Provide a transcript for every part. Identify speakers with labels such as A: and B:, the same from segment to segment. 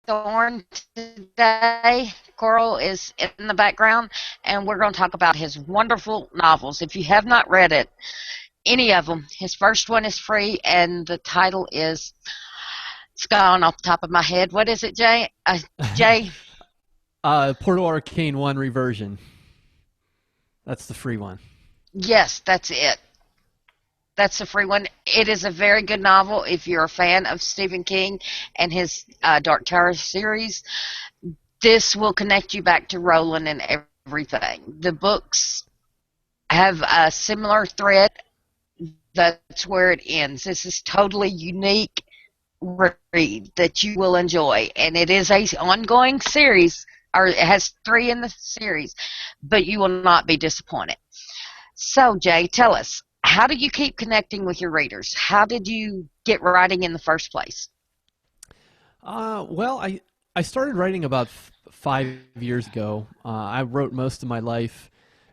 A: Thorn today. Coral is in the background, and we're going to talk about his wonderful novels. If you have not read it, any of them, his first one is free, and the title is, it's gone off the top of my head. What is it, Jay? Jay?
B: Portal Arcane 1 reversion. That's the free one.
A: Yes, that's it. That's the free one. It is a very good novel if you're a fan of Stephen King and his Dark Tower series. This will connect you back to Roland and everything. The books have a similar thread. That's where it ends. This is totally unique read that you will enjoy, and it is a ongoing series, or it has three in the series, but you will not be disappointed. So, Jay, tell us, how do you keep connecting with your readers? How did you get writing in the first place?
B: Well, I started writing about 5 years ago. I wrote most of my life,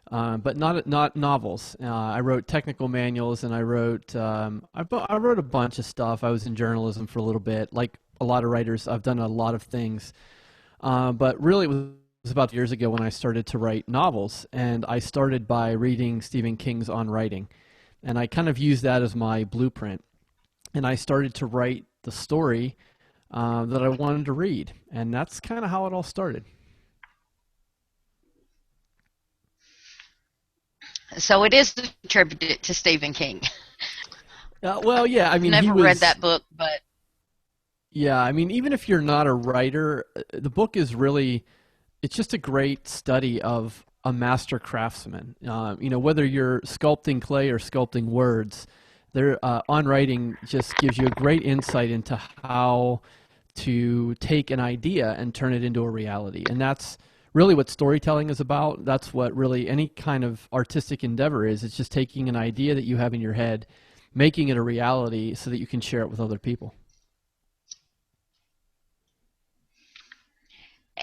B: but not novels. I wrote technical manuals, and I wrote a bunch of stuff. I was in journalism for a little bit, like a lot of writers. I've done a lot of things, but really it was about years ago when I started to write novels, and I started by reading Stephen King's On Writing, and I kind of used that as my blueprint, and I started to write the story that I wanted to read, and that's kind of how it all started.
A: So it is attributed to Stephen King.
B: Well, yeah, I
A: I've
B: mean, he
A: never read
B: was.
A: that book, but
B: Yeah, I mean, even if you're not a writer, the book is really, it's just a great study of a master craftsman. Whether you're sculpting clay or sculpting words, on writing just gives you a great insight into how to take an idea and turn it into a reality. And that's really what storytelling is about. That's what really any kind of artistic endeavor is. It's just taking an idea that you have in your head, making it a reality so that you can share it with other people.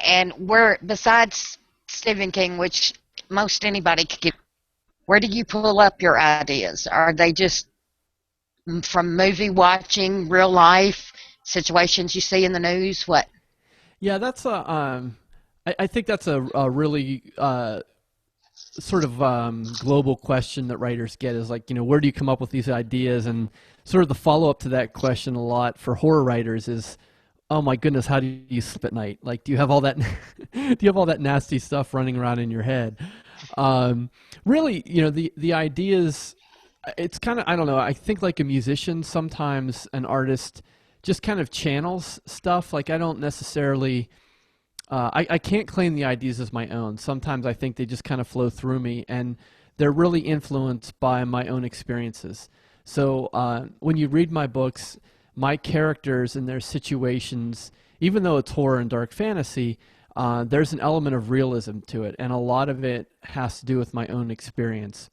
A: and where besides Stephen King, which most anybody could give, where do you pull up your ideas? Are they just from movie watching, real life situations you see in the news? What?
B: Yeah, I think that's a really sort of global question that writers get is like, where do you come up with these ideas? And sort of the follow up to that question a lot for horror writers is, oh my goodness, how do you sleep at night? Like, do you have all that, do you have all that nasty stuff running around in your head? Um, Really, the ideas, it's kind of, I don't know, I think like a musician, sometimes an artist just kind of channels stuff. Like, I don't necessarily I can't claim the ideas as my own. Sometimes I think they just kind of flow through me, and they're really influenced by my own experiences. So when you read my books, my characters and their situations, even though it's horror and dark fantasy, there's an element of realism to it, and a lot of it has to do with my own experience.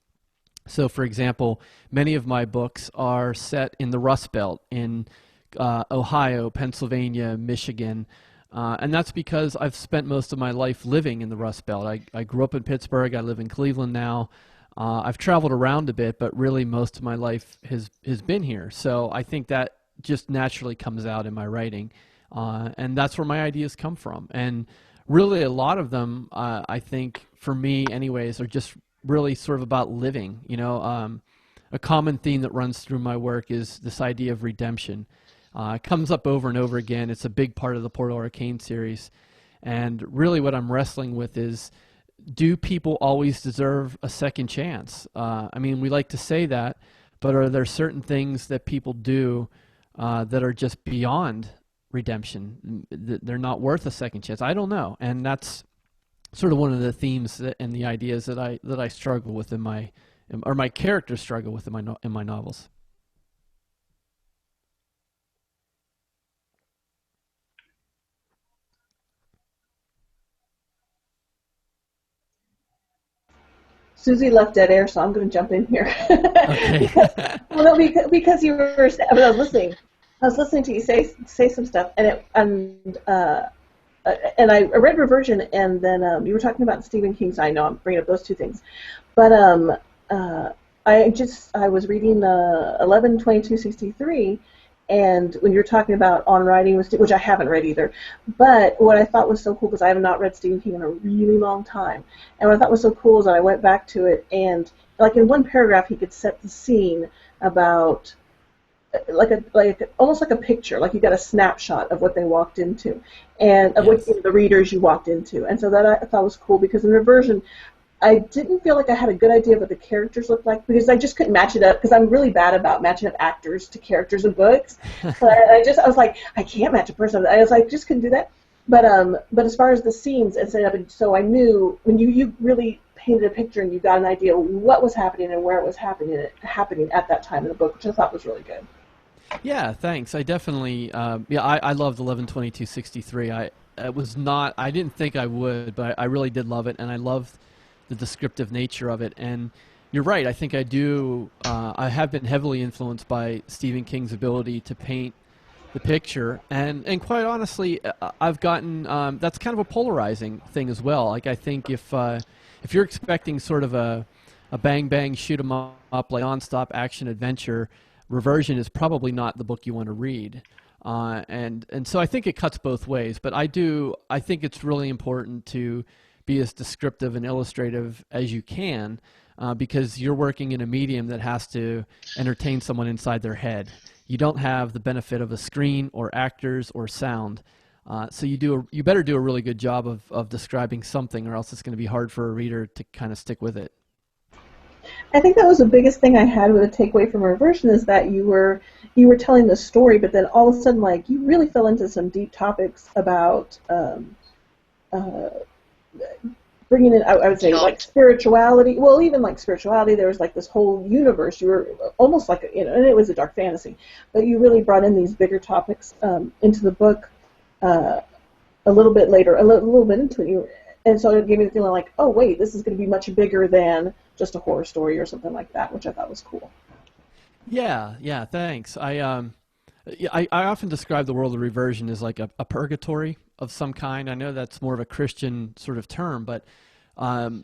B: So, for example, many of my books are set in the Rust Belt in Ohio, Pennsylvania, Michigan, and that's because I've spent most of my life living in the Rust Belt. I grew up in Pittsburgh. I live in Cleveland now. I've traveled around a bit, but really most of my life has been here. So I think that just naturally comes out in my writing, and that's where my ideas come from. And really, a lot of them, I think, for me, anyways, are just really sort of about living. A common theme that runs through my work is this idea of redemption. It comes up over and over again. It's a big part of the Portal Arcane series. And really what I'm wrestling with is, do people always deserve a second chance? I mean, we like to say that, but are there certain things that people do that are just beyond redemption? They're not worth a second chance. I don't know. And that's sort of one of the themes and the ideas that I struggle with or my characters struggle with in my novels.
C: Susie left dead air, so I'm going to jump in here.
B: Okay.
C: because, well, no, because you were, I was listening. I was listening to you say some stuff, and I read Reversion, and then you were talking about Stephen King's. I know I'm bringing up those two things, but uh, I was reading 11/22/63, And when you're talking about On Writing, which I haven't read either, but what I thought was so cool, because I have not read Stephen King in a really long time, and what I thought was so cool is that I went back to it, and like in one paragraph he could set the scene about like almost like a picture, like you got a snapshot of what they walked into, and of what
B: Yes.
C: the readers you walked into, and so that I thought was cool because in Reversion I didn't feel like I had a good idea of what the characters looked like because I just couldn't match it up because I'm really bad about matching up actors to characters in books. But I was like I can't match a person. I was like just couldn't do that. But as far as the scenes and setting up, and so I knew when you really painted a picture and you got an idea what was happening and where it was happening at that time in the book, which I thought was really good.
B: Yeah, thanks. I definitely, I loved 11/22/63. I didn't think I would, but I really did love it, and I loved the descriptive nature of it. And you're right. I think I do. I have been heavily influenced by Stephen King's ability to paint the picture, and quite honestly, I've gotten that's kind of a polarizing thing as well. Like I think if you're expecting sort of a bang bang shoot 'em up like nonstop action adventure, Reversion is probably not the book you want to read. And so I think it cuts both ways. But I think it's really important to be as descriptive and illustrative as you can, because you're working in a medium that has to entertain someone inside their head. You don't have the benefit of a screen or actors or sound. So you better do a really good job of describing something, or else it's going to be hard for a reader to kind of stick with it.
C: I think that was the biggest thing I had with a takeaway from Reversion is that you were telling the story, but then all of a sudden, like you really fell into some deep topics about uh, bringing in, I would say, like
A: Guilt.
C: spirituality. Well, even like spirituality, there was like this whole universe. You were almost like, and it was a dark fantasy, but you really brought in these bigger topics into the book uh, a little bit later, a little bit into it. And so it gave me the feeling like, oh, wait, this is going to be much bigger than just a horror story or something like that, which I thought was cool.
B: Yeah, yeah, thanks. Yeah, I often describe the world of Reversion as like a purgatory of some kind. I know that's more of a Christian sort of term, but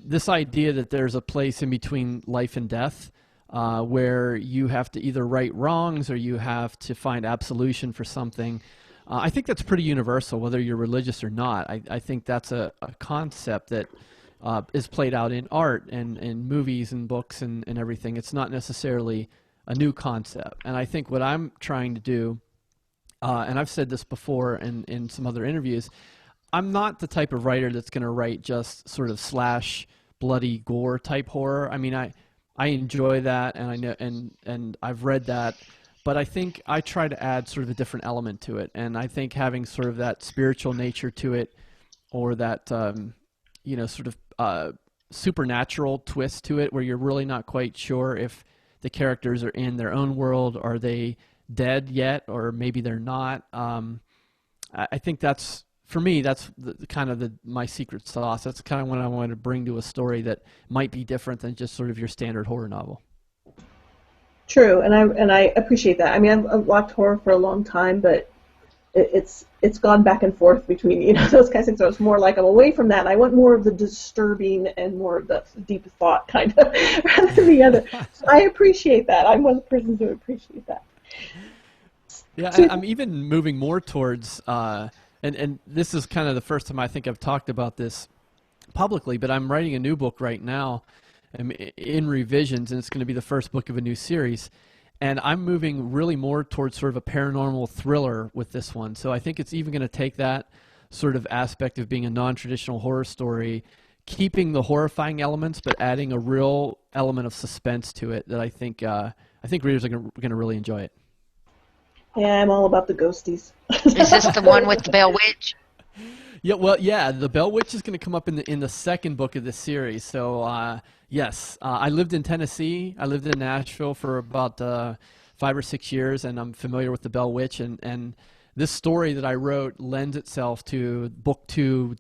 B: this idea that there's a place in between life and death, where you have to either right wrongs or you have to find absolution for something. I think that's pretty universal, whether you're religious or not. I think that's a concept that is played out in art and movies and books and everything. It's not necessarily a new concept. And I think what I'm trying to do, and I've said this before in some other interviews, I'm not the type of writer that's going to write just sort of slash bloody gore type horror. I mean, I enjoy that, and I know and I've read that, but I think I try to add sort of a different element to it, and I think having sort of that spiritual nature to it, or that sort of supernatural twist to it, where you're really not quite sure if the characters are in their own world, are they dead yet, or maybe they're not. I think that's for me. That's kind of my secret sauce. That's kind of what I want to bring to a story that might be different than just sort of your standard horror novel.
C: True, and I appreciate that. I mean, I've watched horror for a long time, but it's gone back and forth between those kinds of things. So it's more like I'm away from that. And I want more of the disturbing and more of the deep thought kind of rather than the other. So I appreciate that. I'm one of the persons who appreciate that.
B: Yeah,
C: So
B: I'm even moving more towards, and this is kind of the first time I think I've talked about this publicly, but I'm writing a new book right now. I'm in revisions, and it's going to be the first book of a new series. And I'm moving really more towards sort of a paranormal thriller with this one. So I think it's even going to take that sort of aspect of being a non-traditional horror story, keeping the horrifying elements, but adding a real element of suspense to it that I think readers are going to really enjoy it.
C: yeah, I'm all about the ghosties.
A: Is this the one with the Bell Witch?
B: Yeah, well, yeah, the Bell Witch is going to come up in the second book of this series. So yes, I lived in Tennessee. I lived in Nashville for about 5 or 6 years, and I'm familiar with the Bell Witch. And this story that I wrote lends itself to book two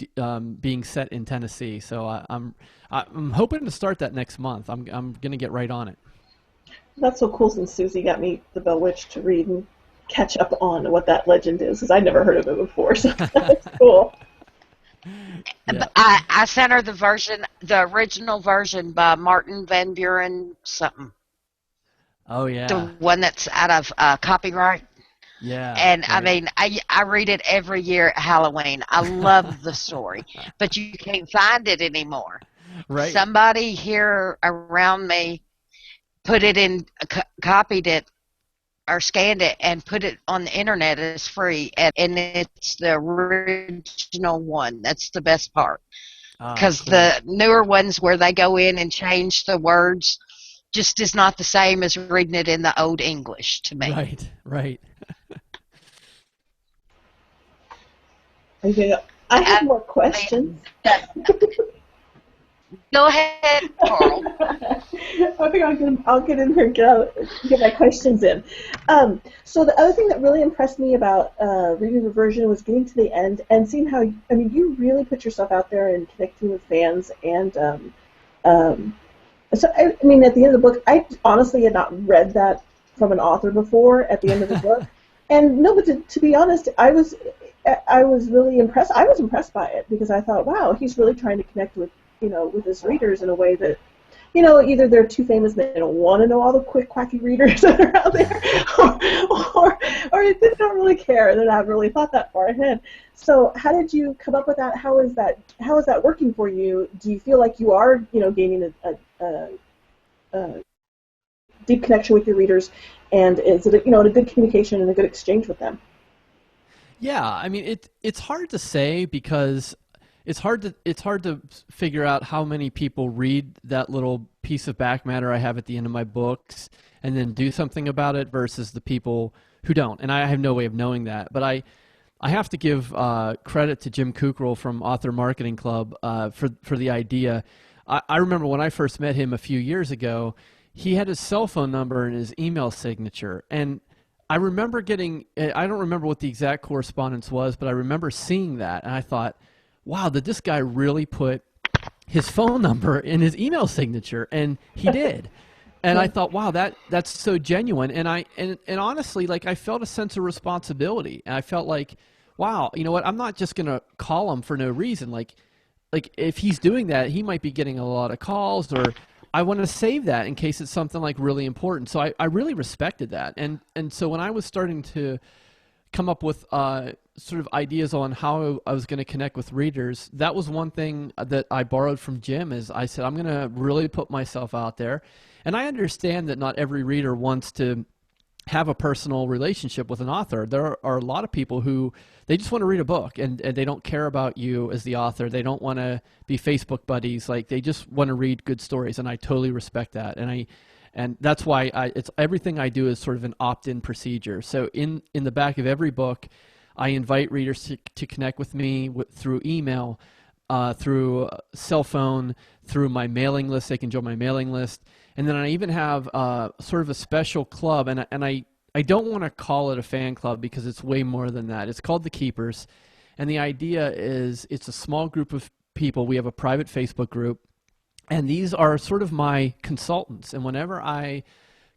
B: being set in Tennessee. So I'm hoping to start that next month. I'm going to get right on it.
C: That's so cool since Susie got me the Bell Witch to read and catch up on what that legend is, because I'd never heard of it before. So that's cool.
B: Yeah.
A: I sent her the original version by Martin Van Buren something.
B: Oh
A: The
B: yeah.
A: one that's out of copyright.
B: Yeah,
A: And I
B: right.
A: mean, I read it every year at Halloween. I love the story, but you can't find it anymore.
B: Right.
A: Somebody here around me put it in, copied it or scanned it and put it on the internet as free, and it's the original one. That's the best part,
B: Ah,
A: because
B: cool.
A: the newer ones where they go in and change the words just is not the same as reading it in the old English to me.
B: Right, right.
C: Okay, I have
A: I
C: more questions.
A: mean, go ahead, Carl.
C: I think I'll get in here and get my questions in. So the other thing that really impressed me about reading the version was getting to the end and seeing how, I mean, you really put yourself out there and connecting with fans. And um, so, I mean, at the end of the book, I honestly had not read that from an author before at the end of the book. And no, but to be honest, I was really impressed. I was impressed by it because I thought, wow, he's really trying to connect with, with his readers in a way that, either they're too famous and they don't want to know all the quick, quacky readers that are out there, or they don't really care. They're not really thought that far ahead. So, how did you come up with that? How is that working for you? Do you feel like you are, gaining a deep connection with your readers, and is it, a good communication and a good exchange with them?
B: Yeah, I mean it's hard to say because it's hard to figure out how many people read that little piece of back matter I have at the end of my books and then do something about it versus the people who don't. And I have no way of knowing that. But I have to give credit to Jim Kukral from Author Marketing Club for the idea. I remember when I first met him a few years ago, he had his cell phone number and his email signature, and I remember I don't remember what the exact correspondence was, but I remember seeing that, and I thought, wow, did this guy really put his phone number in his email signature? And he did. And I thought, wow, that's so genuine. And honestly, like, I felt a sense of responsibility. And I felt like, wow, you know what? I'm not just going to call him for no reason. Like if he's doing that, he might be getting a lot of calls, or I want to save that in case it's something like really important. So I really respected that. And so when I was starting to come up with sort of ideas on how I was going to connect with readers, that was one thing that I borrowed from Jim. Is I said, I'm going to really put myself out there. And I understand that not every reader wants to have a personal relationship with an author. There are a lot of people who they just want to read a book, and they don't care about you as the author. They don't want to be Facebook buddies. Like, they just want to read good stories, and I totally respect that. And that's why it's everything I do is sort of an opt-in procedure. So in the back of every book, I invite readers to connect with me through email, through cell phone, through my mailing list. They can join my mailing list. And then I even have sort of a special club, and I don't want to call it a fan club because it's way more than that. It's called The Keepers, and the idea is it's a small group of people. We have a private Facebook group, and these are sort of my consultants. And whenever I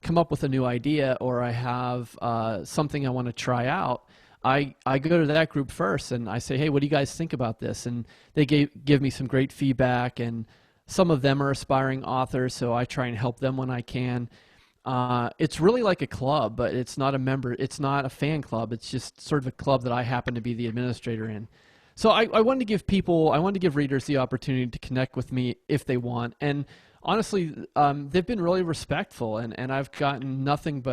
B: come up with a new idea or I have something I want to try out, I go to that group first and I say, hey, what do you guys think about this? And they give me some great feedback, and some of them are aspiring authors, so I try and help them when I can. It's really like a club, but it's not a fan club. It's just sort of a club that I happen to be the administrator in. So I wanted to give readers the opportunity to connect with me if they want. And honestly, they've been really respectful, and I've gotten nothing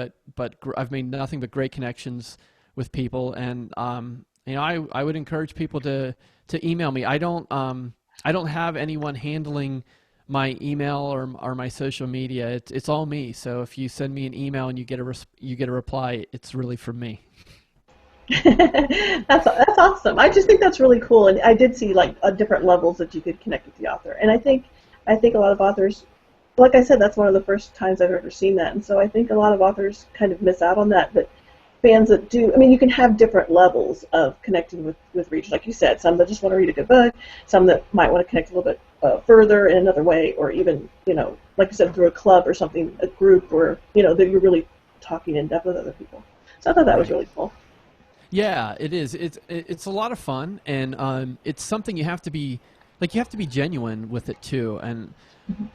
B: I've made nothing but great connections with people. And I would encourage people to email me. I don't have anyone handling my email or my social media. It's all me. So if you send me an email and you get a reply, it's really from me.
C: That's awesome. I just think that's really cool, and I did see like different levels that you could connect with the author, and I think a lot of authors, like I said, that's one of the first times I've ever seen that, and so I think a lot of authors kind of miss out on that. But fans that do, I mean, you can have different levels of connecting with readers, like you said. Some that just want to read a good book, some that might want to connect a little bit further in another way, or even, like you said, through a club or something, a group, or that you're really talking in depth with other people. So I thought that was
B: Right.
C: really cool.
B: Yeah, it is. It's a lot of fun, and it's something you have to be like you have to be genuine with it too. And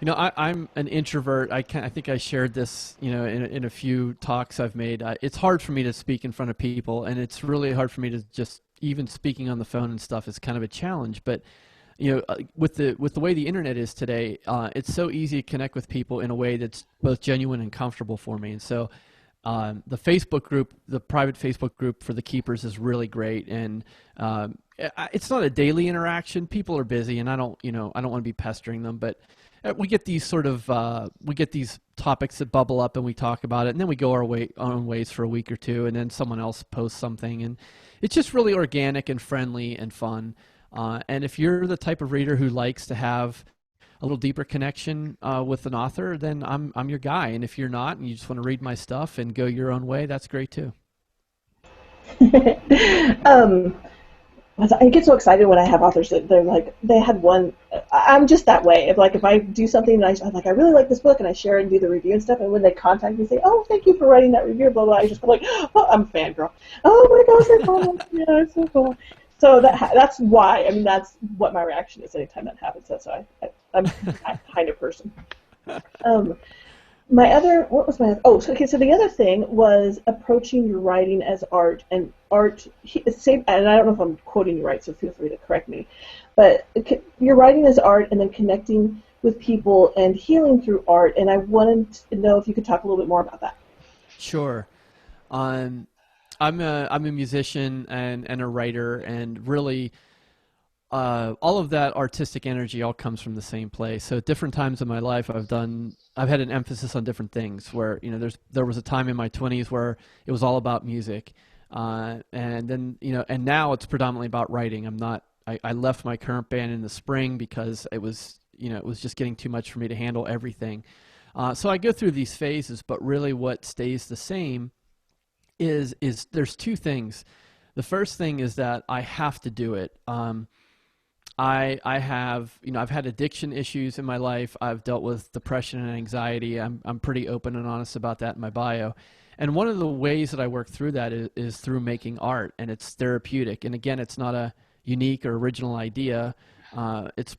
B: I'm an introvert. I think I shared this, in a few talks I've made. It's hard for me to speak in front of people, and it's really hard for me to just even speaking on the phone and stuff is kind of a challenge. But with the way the internet is today, it's so easy to connect with people in a way that's both genuine and comfortable for me. And so the Facebook group, the private Facebook group for the keepers, is really great. And it's not a daily interaction. People are busy, and I don't want to be pestering them, but we get these we get these topics that bubble up, and we talk about it, and then we go our own ways for a week or two, and then someone else posts something, and it's just really organic and friendly and fun. And if you're the type of reader who likes to have a little deeper connection with an author, then I'm your guy. And if you're not, and you just want to read my stuff and go your own way, that's great too.
C: I get so excited when I have authors that they're like, they had one. I'm just that way. If I do something and I'm like, I really like this book, and I share and do the review and stuff, and when they contact me and say, oh, thank you for writing that review, blah, blah, I just go like, oh, I'm a fangirl. Oh my gosh, they're cool. Yeah, it's so cool. So that's why. I mean, that's what my reaction is anytime that happens. That's why I'm that kind of person. What was my other? Oh, okay. So the other thing was approaching your writing as art, and art. And I don't know if I'm quoting you right, so feel free to correct me. But your writing as art, and then connecting with people and healing through art. And I wanted to know if you could talk a little bit more about that.
B: Sure. I'm a musician and a writer, and really all of that artistic energy all comes from the same place. So at different times in my life, I've had an emphasis on different things. Where there was a time in my 20s where it was all about music, and then and now it's predominantly about writing. I left my current band in the spring because it was just getting too much for me to handle everything. So I go through these phases, but really what stays the same is there's two things. The first thing is that I have to do it. I have I've had addiction issues in my life. I've dealt with depression and anxiety. I'm pretty open and honest about that in my bio. And one of the ways that I work through that is through making art, and it's therapeutic. And again, it's not a unique or original idea. It's a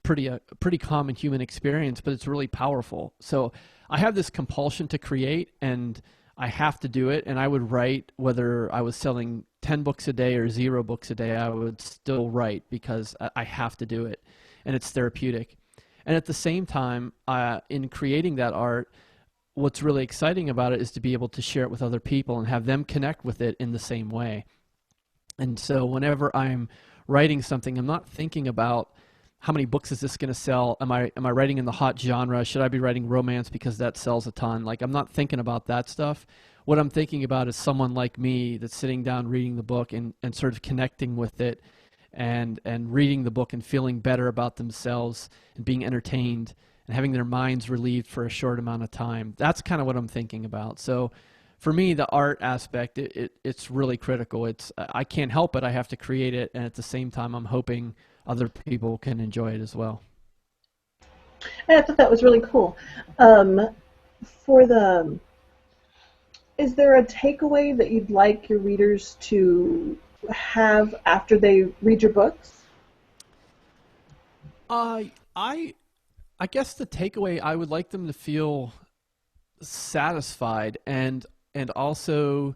B: pretty common human experience, but it's really powerful. So I have this compulsion to create, and I have to do it. And I would write whether I was selling 10 books a day or 0 books a day. I would still write because I have to do it, and it's therapeutic. And at the same time, in creating that art, what's really exciting about it is to be able to share it with other people and have them connect with it in the same way. And so whenever I'm writing something, I'm not thinking about how many books is this going to sell? Am I writing in the hot genre? Should I be writing romance because that sells a ton? Like, I'm not thinking about that stuff. What I'm thinking about is someone like me that's sitting down reading the book and sort of connecting with it and reading the book and feeling better about themselves and being entertained and having their minds relieved for a short amount of time. That's kind of what I'm thinking about. So for me, the art aspect, it's really critical. I can't help it. I have to create it, and at the same time, I'm hoping other people can enjoy it as well.
C: And I thought that was really cool. Is there a takeaway that you'd like your readers to have after they read your books?
B: I guess the takeaway, I would like them to feel satisfied and also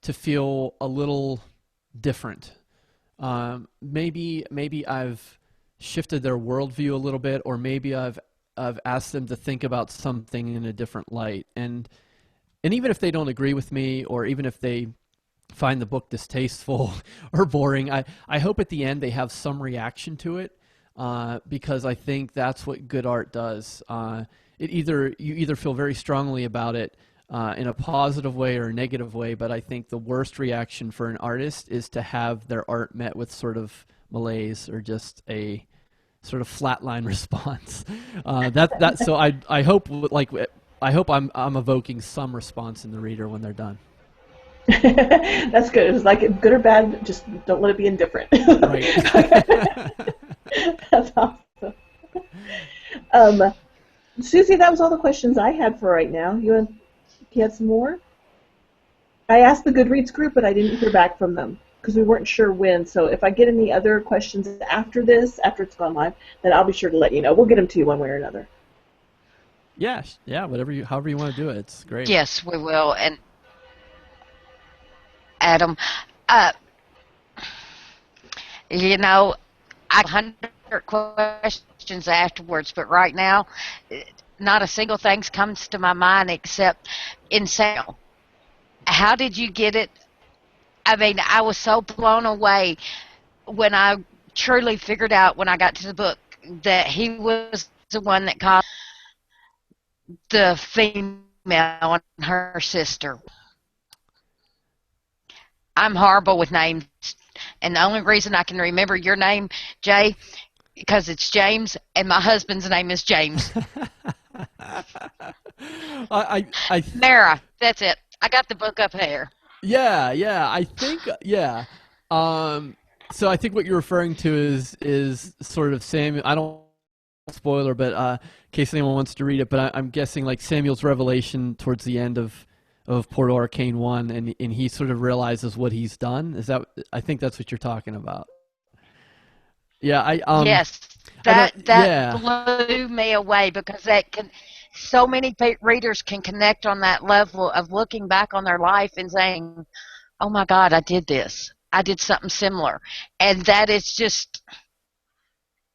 B: to feel a little different. Maybe I've shifted their worldview a little bit, or maybe I've asked them to think about something in a different light. And even if they don't agree with me, or even if they find the book distasteful or boring, I hope at the end they have some reaction to it, because I think that's what good art does. You either feel very strongly about it in a positive way or a negative way, but I think the worst reaction for an artist is to have their art met with sort of malaise or just a sort of flatline response. So I hope I'm evoking some response in the reader when they're done.
C: That's good. It's like good or bad, just don't let it be indifferent.
B: Right.
C: That's awesome. Susie, that was all the questions I had for right now. You had some more? I asked the Goodreads group, but I didn't hear back from them. because we weren't sure when. So if I get any other questions after this, after it's gone live, then I'll be sure to let you know. We'll get them to you one way or another.
B: Yeah, yeah, however you want to do it, it's great.
A: Yes, we will. And Adam, uh, you know, I have 100 questions afterwards, but right now, not a single thing comes to my mind except in sound. How did you get it? I mean, I was so blown away when I truly figured out when I got to the book that he was the one that called the female and her sister. I'm horrible with names, and the only reason I can remember your name, Jay, because it's James, and my husband's name is James.
B: I
A: Mara, that's it. I got the book up here.
B: yeah, I think yeah. So I think what you're referring to is sort of Samuel. I don't spoiler, but in case anyone wants to read it, but I'm guessing like Samuel's revelation towards the end of Port Arcane 1, and he sort of realizes what he's done. Is that? I think that's what you're talking about. Yeah,
A: Yes,
B: I don't.
A: that
B: Yeah,
A: blew me away because that can so many readers can connect on that level of looking back on their life and saying, "Oh my God, I did this. I did something similar," and that is just.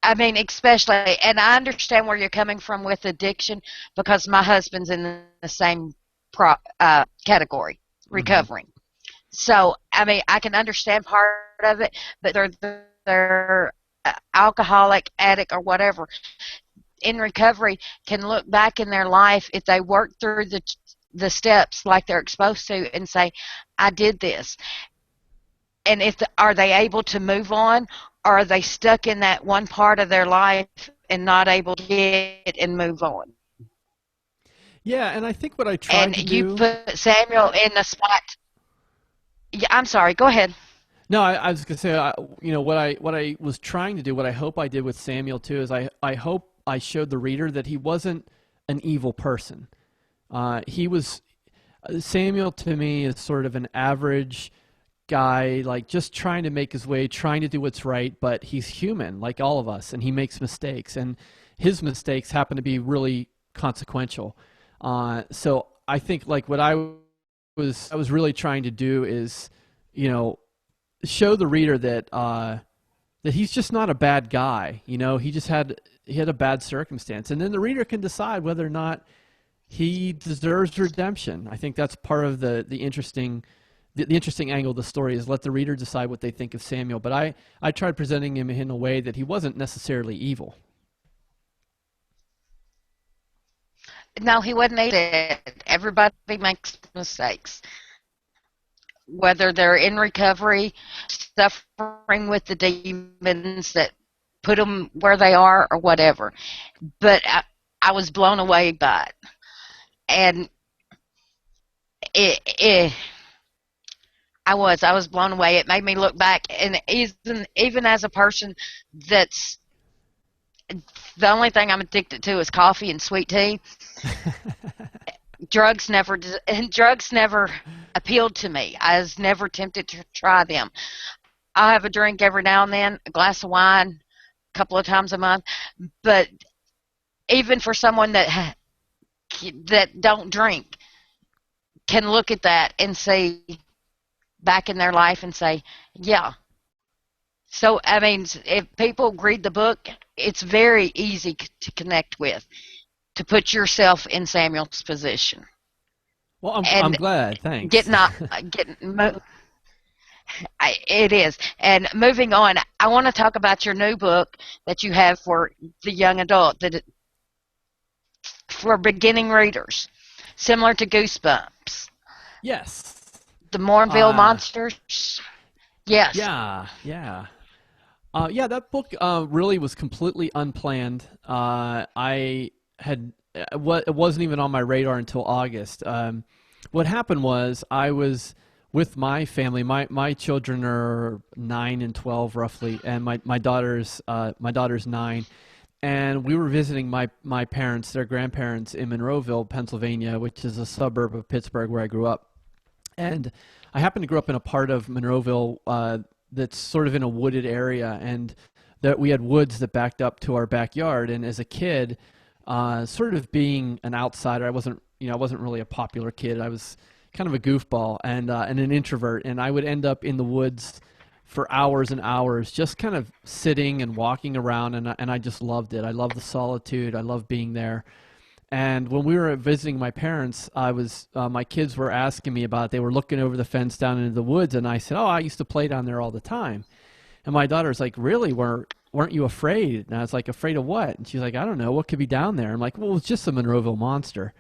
A: I mean, especially, and I understand where you're coming from with addiction because my husband's in the same category,
B: hmm
A: recovering. So, I mean, I can understand part of it, but they're alcoholic, addict, or whatever in recovery can look back in their life if they work through the steps like they're supposed to and say, "I did this." And are they able to move on, or are they stuck in that one part of their life and not able to get and move on?
B: yeah, and I think what I tried to
A: And you
B: do.
A: put Samuel in the spot. Yeah, I'm sorry. Go ahead.
B: No, I was gonna say, what I was trying to do, what I hope I did with Samuel too, is I hope I showed the reader that he wasn't an evil person. He was Samuel to me is sort of an average guy, like just trying to make his way, trying to do what's right, but he's human, like all of us, and he makes mistakes, and his mistakes happen to be really consequential. So I think like what I was really trying to do is, you know, show the reader that he's just not a bad guy. You know, he had a bad circumstance, and then the reader can decide whether or not he deserves redemption. I think that's part of the interesting the interesting angle of the story is let the reader decide what they think of Samuel. But I tried presenting him in a way that he wasn't necessarily evil.
A: No, he wasn't it. Everybody makes mistakes, whether they're in recovery, suffering with the demons that put them where they are, or whatever. But I was blown away by it, and it I was blown away. It made me look back, and even as a person that's the only thing I'm addicted to is coffee and sweet tea. Drugs never appealed to me. I was never tempted to try them. I'll have a drink every now and then, a glass of wine, a couple of times a month. But even for someone that don't drink, can look at that and see back in their life and say, yeah. So I mean, if people read the book, it's very easy to connect with, to put yourself in Samuel's position
B: Well, I'm
A: and
B: glad.
A: get
B: Thanks.
A: not getting. It is. And moving on, I want to talk about your new book that you have for the young adult, for beginning readers, similar to Goosebumps.
B: Yes.
A: The Mornville
B: Uh,
A: Monsters. Yes.
B: yeah. Yeah, that book really was completely unplanned. I had it wasn't even on my radar until August. What happened was I was with my family. My children are 9 and 12 roughly, and my daughter's 9. And we were visiting my parents, their grandparents in Monroeville, Pennsylvania, which is a suburb of Pittsburgh where I grew up. And I happen to grow up in a part of Monroeville that's sort of in a wooded area, and that we had woods that backed up to our backyard. And as a kid, sort of being an outsider, I wasn't really a popular kid. I was kind of a goofball and an introvert, and I would end up in the woods for hours and hours, just kind of sitting and walking around, and I just loved it. I loved the solitude. I loved being there. And when we were visiting my parents, my kids were asking me about it. They were looking over the fence down into the woods, and I said, "Oh, I used to play down there all the time." And my daughter's like, "Really? Weren't you afraid?" And I was like, "Afraid of what?" And she's like, "I don't know. What could be down there?" I'm like, "Well, it's just a Monroeville monster."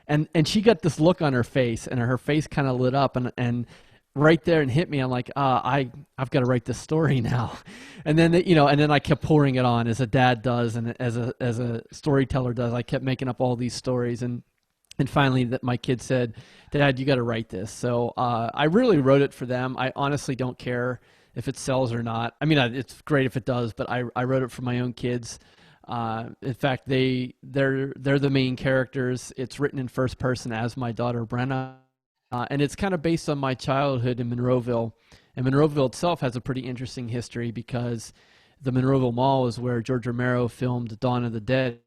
B: And she got this look on her face, and her face kind of lit up, and right there and hit me. I'm like, I've got to write this story now. And then and then I kept pouring it on as a dad does, and as a storyteller does. I kept making up all these stories, and finally that my kid said, "Dad, you got to write this." So I really wrote it for them. I honestly don't care if it sells or not. I mean, it's great if it does, but I wrote it for my own kids. In fact, they're the main characters. It's written in first person as my daughter Brenna, and it's kind of based on my childhood in Monroeville. And Monroeville itself has a pretty interesting history because the Monroeville Mall is where George Romero filmed Dawn of the Dead,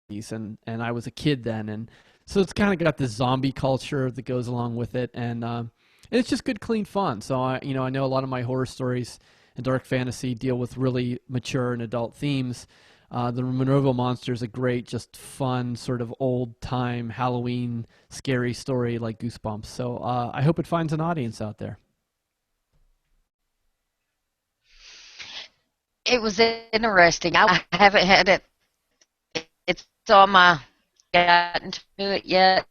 B: and I was a kid then, and so it's kind of got this zombie culture that goes along with it, and it's just good, clean fun. So I know a lot of my horror stories and dark fantasy deal with really mature and adult themes. The Monroeville Monster is a great, just fun, sort of old-time Halloween scary story like Goosebumps. So I hope it finds an audience out there.
A: It was interesting. I haven't had it. It's on my gotten to it yet,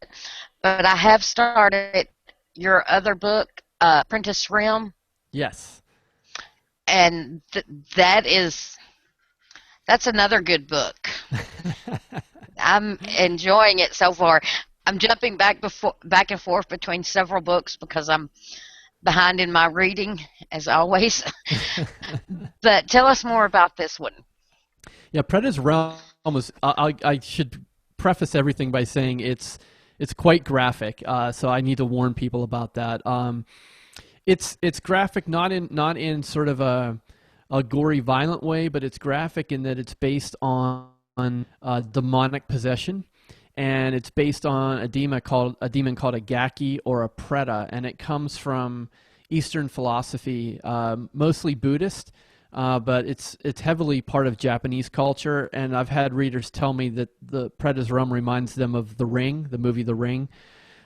A: but I have started your other book, Apprentice Rim,
B: Yes.
A: and that's another good book. I'm enjoying it so far. I'm jumping back and forth between several books because I'm behind in my reading, as always. But tell us more about this one.
B: Yeah, Preda's Realm was. I should preface everything by saying it's quite graphic. So I need to warn people about that. It's graphic, not in sort of a gory, violent way, but it's graphic in that it's based on demonic possession, and it's based on a demon called a Gaki or a Preda, and it comes from Eastern philosophy, mostly Buddhist, but it's heavily part of Japanese culture. And I've had readers tell me that the Preda's Realm reminds them of The Ring, the movie The Ring,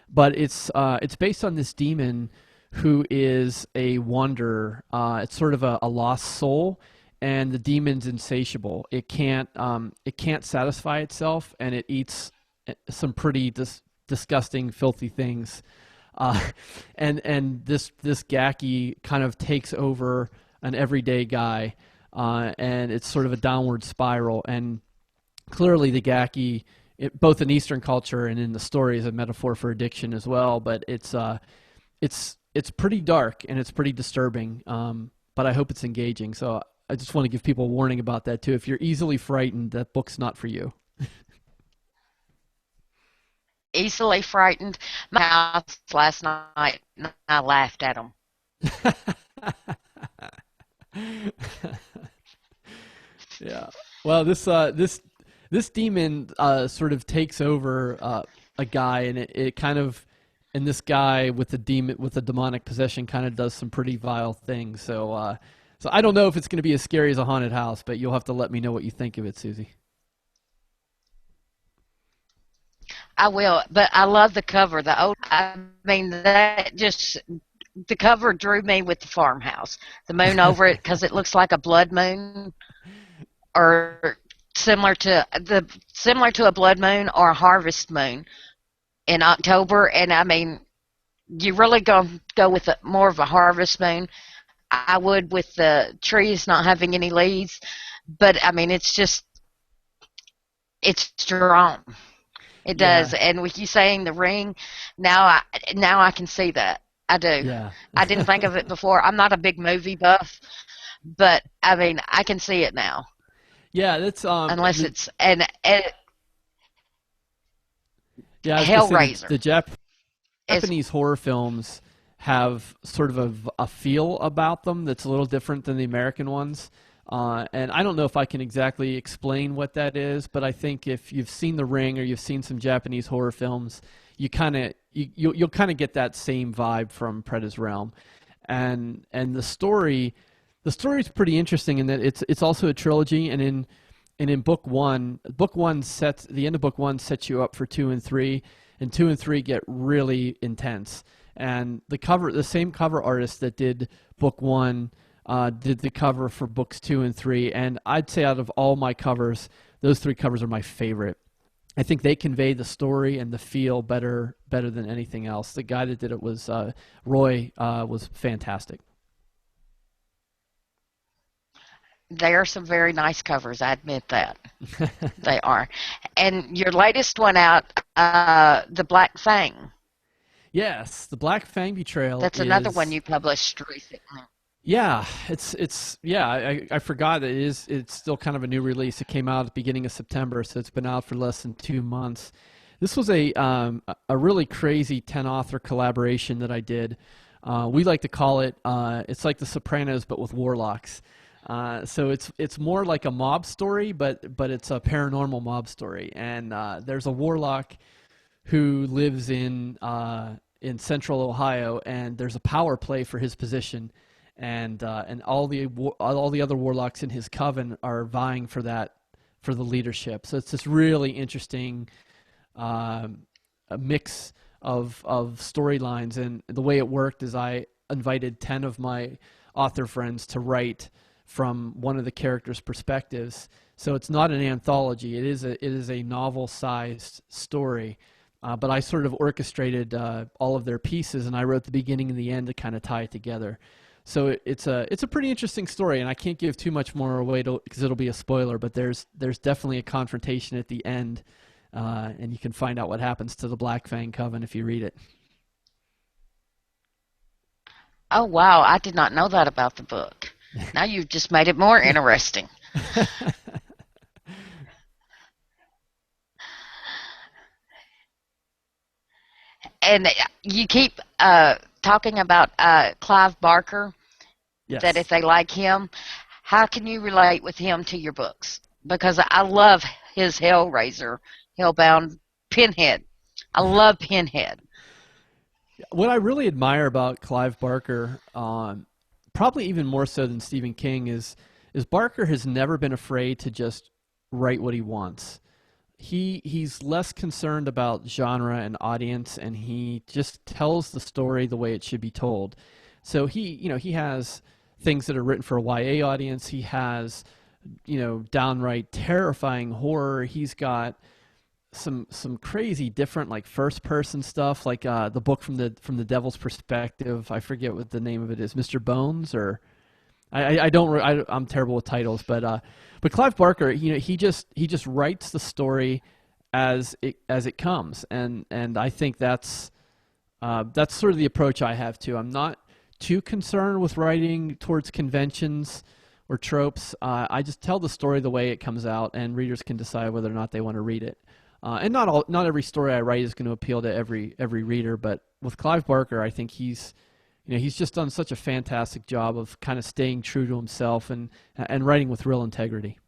B: but it's based on this demon who is a wanderer. It's sort of a lost soul, and the demon's insatiable. It can't satisfy itself, and it eats some pretty disgusting, filthy things. Uh, and this Gaki kind of takes over an everyday guy, and it's sort of a downward spiral. And clearly, the Gaki, both in Eastern culture and in the story, is a metaphor for addiction as well. But it's pretty dark and it's pretty disturbing. But I hope it's engaging. So I just want to give people a warning about that too. If you're easily frightened, that book's not for you.
A: Easily frightened. My house last night, and I laughed at them.
B: Yeah. Well, this demon sort of takes over a guy, and it kind of, and this guy with the demonic possession kind of does some pretty vile things. So I don't know if it's going to be as scary as a haunted house, but you'll have to let me know what you think of it, Susie.
A: I will, but I love the cover. I mean, the cover drew me with the farmhouse, the moon over it, because it looks like a blood moon, or similar to a blood moon or a harvest moon in October. And I mean, you really go with more of a harvest moon. I would, with the trees not having any leaves, but I mean, it's strong. It
B: Yeah.
A: does. And with you saying The Ring, now I can see that. I do.
B: Yeah.
A: I didn't think of it before. I'm not a big movie buff, but I mean, I can see it now.
B: Yeah, that's
A: Unless it's and
B: yeah, I was gonna say
A: Hellraiser
B: the
A: is
B: Japanese horror films have sort of a feel about them that's a little different than the American ones. And I don't know if I can exactly explain what that is, but I think if you've seen The Ring or you've seen some Japanese horror films, you'll kind of get that same vibe from Preda's Realm. And the story is pretty interesting in that it's also a trilogy, and in book one sets the end of book one sets you up for two and three, and two and three get really intense. And the same cover artist that did book one did the cover for books two and three, and I'd say out of all my covers, those three covers are my favorite. I think they convey the story and the feel better than anything else. The guy that did it was Roy, was fantastic.
A: They are some very nice covers. I admit that they are. And your latest one out, the Black Fang.
B: Yes, the Black Fang Betrayal
A: That's another one
B: is.
A: you published recently.
B: Yeah, yeah. I forgot that it's still kind of a new release. It came out at the beginning of September, so it's been out for less than 2 months. This was a really crazy 10 author collaboration that I did. We like to call it it's like The Sopranos but with warlocks. So it's more like a mob story, but it's a paranormal mob story. And there's a warlock who lives in central Ohio, and there's a power play for his position, and all the other warlocks in his coven are vying for the leadership. So it's this really interesting a mix of storylines, and the way it worked is I invited 10 of my author friends to write from one of the characters' perspectives. So it's not an anthology; it is a novel-sized story. But I sort of orchestrated all of their pieces, and I wrote the beginning and the end to kind of tie it together. So it's a pretty interesting story, and I can't give too much more away because it'll be a spoiler. But there's definitely a confrontation at the end, and you can find out what happens to the Black Fang Coven if you read it.
A: Oh, wow. I did not know that about the book. Now you've just made it more interesting. And you keep talking about Clive Barker, that if
B: Yes.
A: they like him, how can you relate with him to your books? Because I love his Hellraiser, Hellbound, Pinhead. I love Pinhead.
B: What I really admire about Clive Barker, probably even more so than Stephen King, is Barker has never been afraid to just write what he wants. He's less concerned about genre and audience, and he just tells the story the way it should be told. So he has things that are written for a YA audience. He has downright terrifying horror. He's got some crazy different like first person stuff, like the book from the devil's perspective. I forget what the name of it is, Mr. Bones, or I don't I'm terrible with titles, but Clive Barker, he just writes the story as it comes, and I think that's sort of the approach I have too. I'm not too concerned with writing towards conventions or tropes. I just tell the story the way it comes out, and readers can decide whether or not they want to read it. And not every story I write is going to appeal to every reader, but with Clive Barker, I think he's just done such a fantastic job of kind of staying true to himself and writing with real integrity.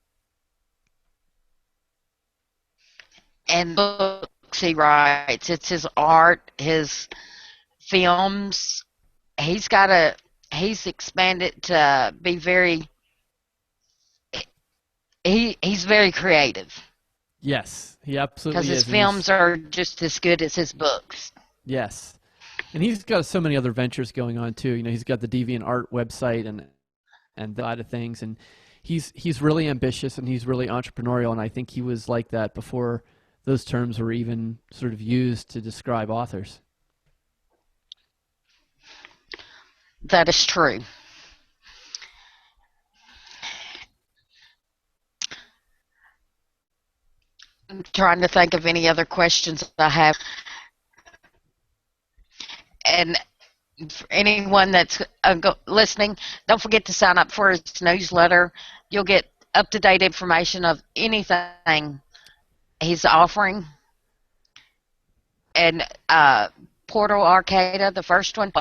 A: And books he writes, it's his art, his films. He's got a he's expanded to be very he's very creative
B: Yes, he
A: because
B: absolutely
A: his
B: is, and he's
A: films are just as good as his books.
B: yes, and he's got so many other ventures going on too. He's got the Deviant Art website and that side of things, and he's really ambitious and he's really entrepreneurial, and I think he was like that before those terms were even sort of used to describe authors.
A: That is true. I'm trying to think of any other questions I have. And for anyone that's listening, don't forget to sign up for his newsletter. You'll get up to date information of anything he's offering. And Portal Arcada, the first one,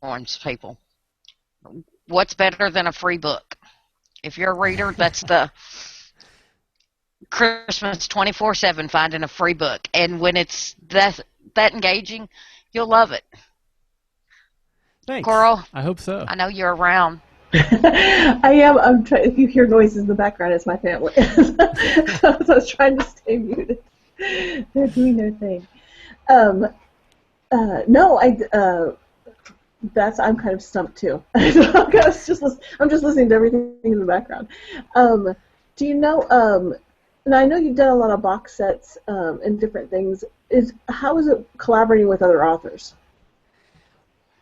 A: platforms, people. What's better than a free book? If you're a reader, that's the Christmas 24/7 finding a free book. And when it's that engaging, you'll love it.
B: Thanks.
A: Coral,
B: I hope so.
A: I know you're around.
C: I am. I'm trying. If you hear noises in the background, it's my family. So I was trying to stay muted. They're doing their thing. Um, no, I'm kind of stumped too. I'm just listening to everything in the background. Do you know? And I know you've done a lot of box sets and different things. How is it collaborating with other authors?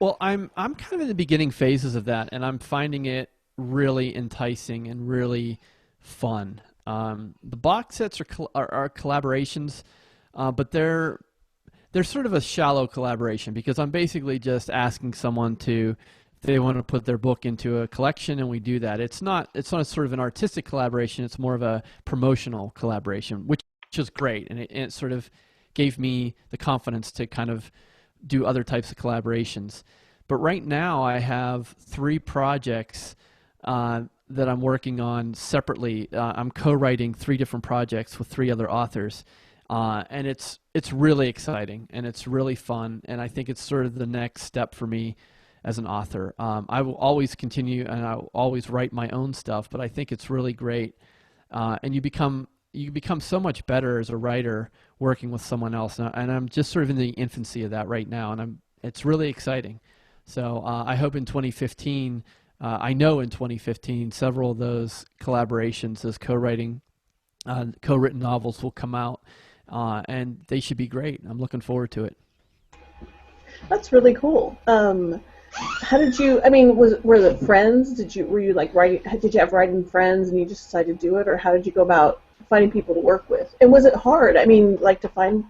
B: Well, I'm kind of in the beginning phases of that, and I'm finding it really enticing and really fun. The box sets are collaborations, but they're sort of a shallow collaboration because I'm basically just asking someone if they want to put their book into a collection, and we do that. It's not sort of an artistic collaboration. It's more of a promotional collaboration, which is great, and it sort of gave me the confidence to kind of do other types of collaborations. But right now I have 3 projects that I'm working on separately. I'm co-writing 3 different projects with 3 other authors, and it's really exciting and it's really fun, and I think it's sort of the next step for me as an author. I will always continue and I will always write my own stuff, but I think it's really great, and you become so much better as a writer working with someone else, and I'm just sort of in the infancy of that right now, and it's really exciting. So I hope in 2015, I know in 2015, several of those collaborations, those co-written novels will come out, and they should be great. I'm looking forward to it.
C: That's really cool. How did you? I mean, were it friends? Were you like writing? Did you have writing friends, and you just decided to do it, or how did you go about finding people to work with? And was it hard? I mean, like to find,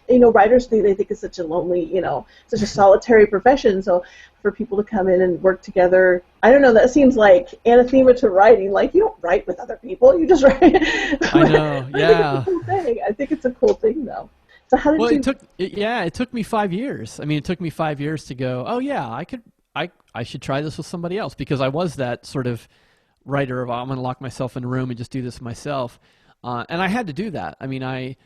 C: writers they think it's such a lonely, such a solitary profession. So for people to come in and work together, I don't know. That seems like anathema to writing. Like you don't write with other people. You just write.
B: I know. Yeah.
C: I think it's a cool thing, though. So how did you?
B: It took me 5 years. I mean, it took me 5 years to go, oh yeah, I should try this with somebody else, because I was that sort of writer of, I'm going to lock myself in a room and just do this myself. And I had to do that. I mean, I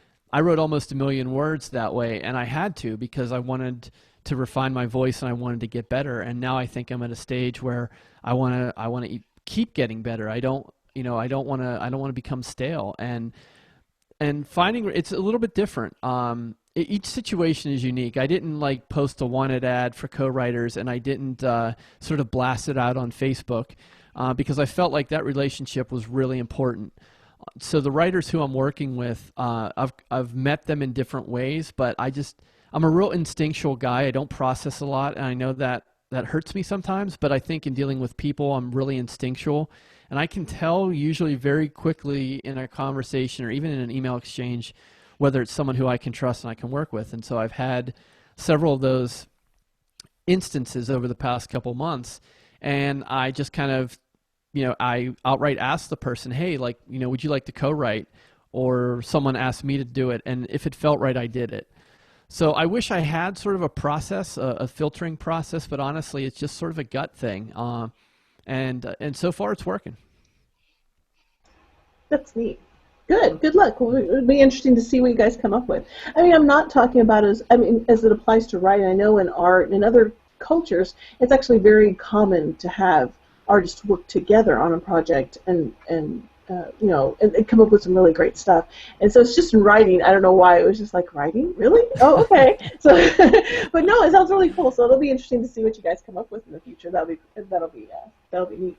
B: wrote almost 1 million words that way, and I had to, because I wanted to refine my voice and I wanted to get better. And now I think I'm at a stage where I want to keep getting better. I don't want to become stale. And finding it's a little bit different. Each situation is unique. I didn't like post a wanted ad for co-writers, and I didn't sort of blast it out on Facebook because I felt like that relationship was really important. So the writers who I'm working with, I've met them in different ways, but I'm a real instinctual guy. I don't process a lot, and I know that hurts me sometimes, but I think in dealing with people, I'm really instinctual, and I can tell usually very quickly in a conversation or even in an email exchange whether it's someone who I can trust and I can work with. And so I've had several of those instances over the past couple months, and I just kind of I outright asked the person, hey, like, would you like to co-write? Or someone asked me to do it, and if it felt right, I did it. So I wish I had sort of a process, a filtering process, but honestly, it's just sort of a gut thing. And so far, it's working.
C: That's neat. Good luck. Well, it would be interesting to see what you guys come up with. I mean, I'm not talking about as it applies to writing. I know in art and in other cultures, it's actually very common to have artists work together on a project and come up with some really great stuff. And so it's just in writing. I don't know why it was just like writing. Really? Oh, okay. So, but no, it sounds really cool. So it'll be interesting to see what you guys come up with in the future. That'll be neat.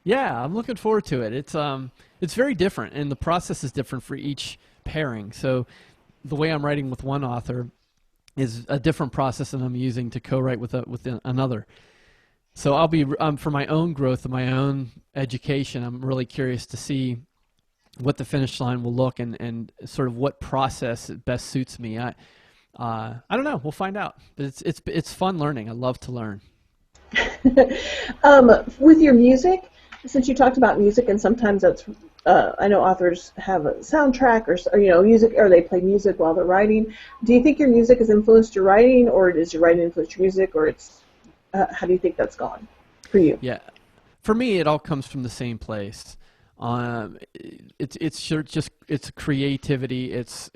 B: Yeah, I'm looking forward to it. It's very different, and the process is different for each pairing. So the way I'm writing with one author is a different process than I'm using to co-write with another. So I'll be for my own growth and my own education, I'm really curious to see what the finish line will look and sort of what process best suits me. I don't know. We'll find out. But it's fun learning. I love to learn.
C: With your music, since you talked about music, and sometimes that's I know authors have a soundtrack or music, or they play music while they're writing. Do you think your music has influenced your writing, or does your writing influence your music, or it's how do you think that's gone for you?
B: Yeah, for me, it all comes from the same place. It's sure just it's creativity. It's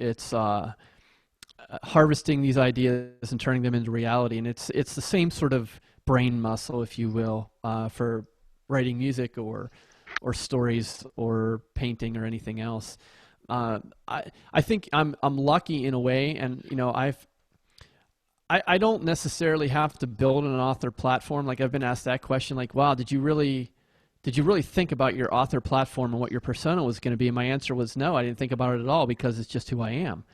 B: harvesting these ideas and turning them into reality, and it's the same sort of brain muscle, if you will, for writing music or stories or painting or anything else. I think I'm lucky in a way, and I don't necessarily have to build an author platform. Like I've been asked that question, like, wow, did you really think about your author platform and what your persona was going to be? And my answer was no, I didn't think about it at all because it's just who I am.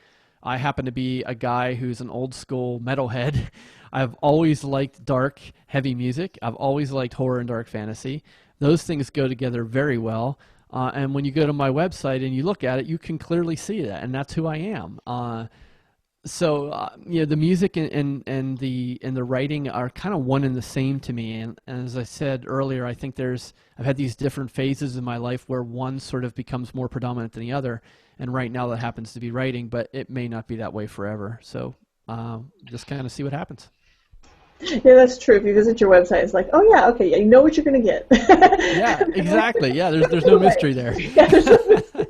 B: I happen to be a guy who's an old school metalhead. I've always liked dark, heavy music. I've always liked horror and dark fantasy. Those things go together very well. And when you go to my website and you look at it, you can clearly see that, and that's who I am. The music and the writing are kind of one and the same to me. And as I said earlier, I think I've had these different phases in my life where one sort of becomes more predominant than the other. And right now that happens to be writing, but it may not be that way forever. So just kind of see what happens.
C: Yeah, that's true. If you visit your website, it's like, oh yeah, okay, yeah, you know what you're gonna get.
B: Yeah, exactly. Yeah, there's no mystery there.
C: Yeah, there's no mystery.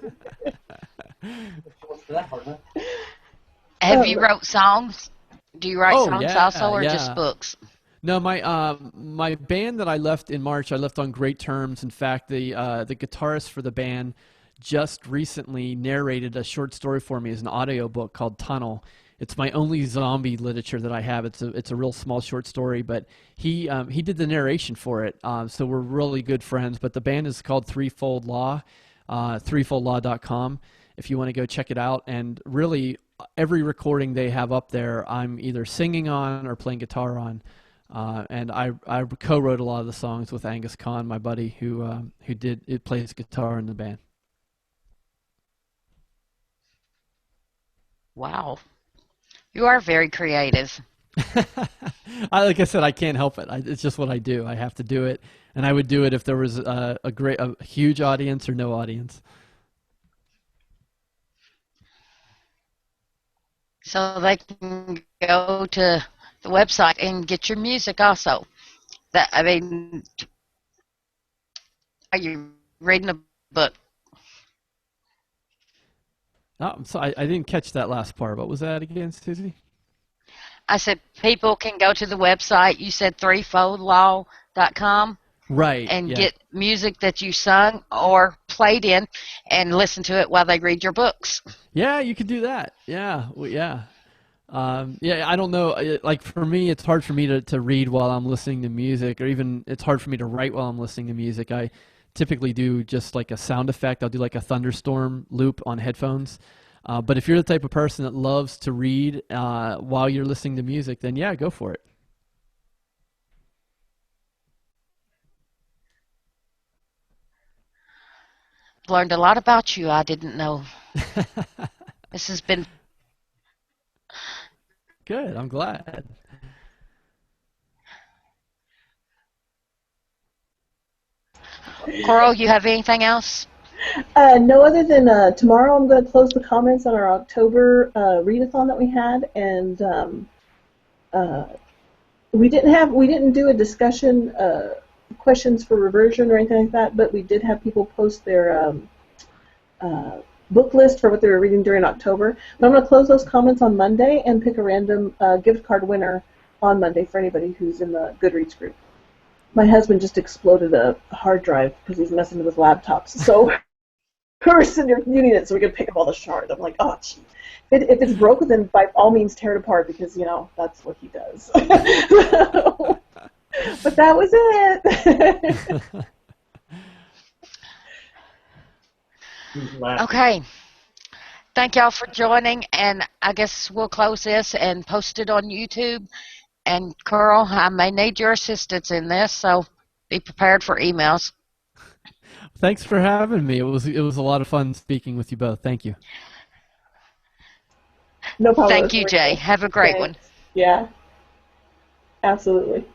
A: Have you wrote songs? Do you write
B: Oh
A: songs also,
B: yeah,
A: or just
B: yeah.
A: books?
B: No, my band that I left in March, I left on great terms. In fact, the guitarist for the band just recently narrated a short story for me as an audio book called Tunnel. It's my only zombie literature that I have. It's a real small short story, but he did the narration for it. So we're really good friends. But the band is called Threefold Law, threefoldlaw.com. If you want to go check it out, and really every recording they have up there, I'm either singing on or playing guitar on. And I co-wrote a lot of the songs with Angus Kahn, my buddy, who plays guitar in the band.
A: Wow, you are very creative.
B: Like I said, I can't help it. It's just what I do. I have to do it, and I would do it if there was a huge audience or no audience.
A: So they can go to the website and get your music also. That I mean, are you reading a book?
B: Oh, so I didn't catch that last part. What was that again, Susie?
A: I said people can go to the website. You said threefoldlaw.com
B: Right.
A: and
B: Yeah.
A: get music that you sung or played in and listen to it while they read your books.
B: Yeah, you could do that. Yeah. Well, yeah. Yeah, I don't know. Like for me, it's hard for me to read while I'm listening to music, or even it's hard for me to write while I'm listening to music. I typically do just like a sound effect. I'll do like a thunderstorm loop on headphones. But if you're the type of person that loves to read while you're listening to music, then yeah, go for it.
A: Learned a lot about you I didn't know. This has been
B: Good. I'm glad.
A: Coral. You have anything else?
C: No, other than tomorrow, I'm going to close the comments on our October readathon that we had, and uh, we didn't do a discussion questions for reversion or anything like that, but we did have people post their book list for what they were reading during October. But I'm going to close those comments on Monday and pick a random gift card winner on Monday for anybody who's in the Goodreads group. My husband just exploded a hard drive because he's messing with his laptops. So we're sitting here using it so we can pick up all the shards. I'm like, oh, gee. If it's broken, then by all means tear it apart because, that's what he does. But that was it.
A: Okay. Thank y'all for joining, and I guess we'll close this and post it on YouTube. And Coral, I may need your assistance in this, so be prepared for emails.
B: Thanks for having me. It was a lot of fun speaking with you both. Thank you.
C: No problem.
A: Thank you, Jay. Have a great one.
C: Yeah, absolutely.